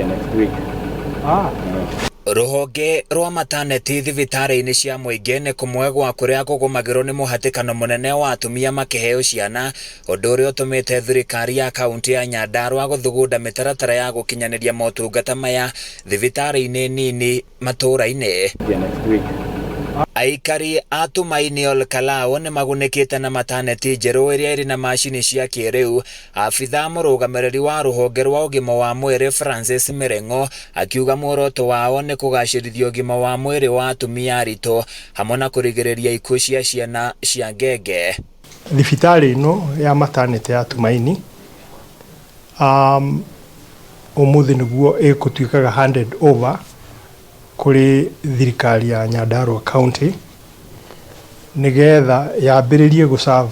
next week. Ruhonge rwa mataneti thibitari-ini cia muingi ni kumwe gwa kuria kugumagirwo ni muhatikano munene wa atumia makiheo ciana, undu uria utumite thirikari ya kaunti ya Nyandarua guthugunda mitaratara ya gukinyaniria motungata maya thibitari-ini nini matura-ini. Next week. Aikari a Tumaini Ol Kalou ni magunikite na mataneti njeru iria iri na macini cia kiriu. Abitha murugamiriri wa ruhonge rwa ugima wa mwiri Francis Mirengo akiuga muoroto wao ni kugacirithia ugima wa mwiri wa atumia aritu hamwe na kurigiriria ikuo cia ciana cia ngenge. Thibitari ino ya mataneti ya Tumaini umuthi niguo igutuikaga handed over kuri thirikari ya Nyandarua County nigetha yambiririe guserve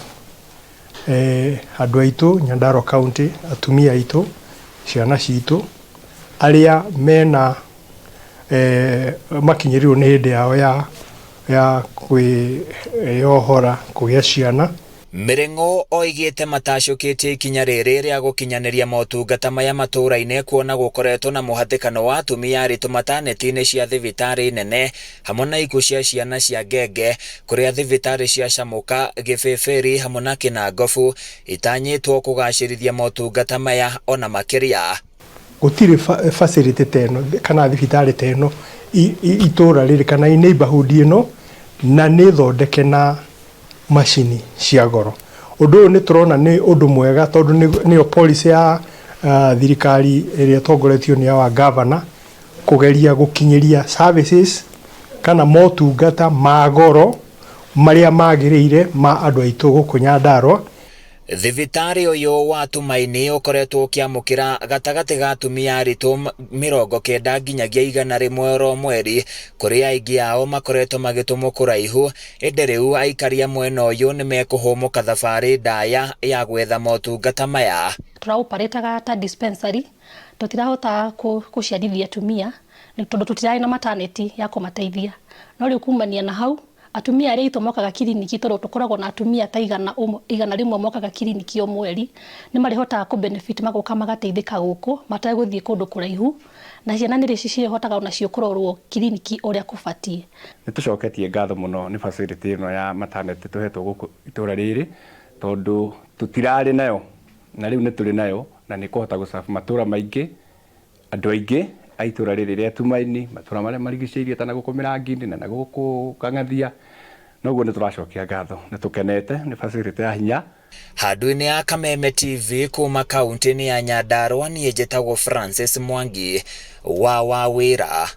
andu aitu Nyandarua County, atumia aitu, ciana citu aria mena makinyirirwo ni hindi yao ya kwiyohora kugia ciana. Mirengo oigite matacukitie ikinya riri ria gukinyaniria motungata maya matura-ini kuona gukoretwo na muhatikano wa atumia aritu mataneti-ini cia thibitari nene hamwe na ikuo cia ciana cia ngenge kuria thibitari cia Camuka, Gibibiri hamwe na Kinangofu itanyitwo kugacirithia motungata maya ona makiria. Gutiri facility teno kana thibitari teno itura riri kana neighborhood ino na ni thondeke na machini cia goro. Undu uyu ni turona ni undu mwega tondu ni policy ya thirikari iria tongoretio ni wa governor kugeria gukinyiria services kana motungata ma goro maria magiriire ma andu aitu guku Nyandarua. Thibitari uyu wa Tumaini ukoretwo ukiamukira gatagati ga atumia aritu 90 nginyagia 100 ro mweri kuria aingi ao makoretwo magitumwo kuraihu. Indi riu aikaria mwena uyu ni mekuhumuka thabari ndaya ya gwetha motungata maya. Turaoperataga ta dispensary, tutirahota kuciarithia atumia ni tondu tutirai na maternity ya kumateithia. No riu kumania na hau atumia aria itomokaga kiriniki tondu tukoragwo na atumia ta igana rimwe mokaga kiriniki o mweri ni marihota ku benefit magoka magateithika guku matagũthie kundu kuraihu na ciana nĩ cihotaga ona cio kurorwo kiriniki uria kubatie. Ni tucoketie ngatho muno ni facility ino ya maternity tuhetwo guku itura riri tondu tutirari nayo na riu ni turi nayo na ni kuhota gusafu matura maingi andu aingi aitura riri ria Tumaini matura maria marigiceirie ta na guku Mirangini na guku Kang'athia. Noguo ni turacokia ngatho ni tukenete ni facility ya hinya. Handu-ini ya Kameme TV kuma kaunti-ini ya Nyandarua, niĩ njĩtagwo Francis Mwangi wa Wawĩra.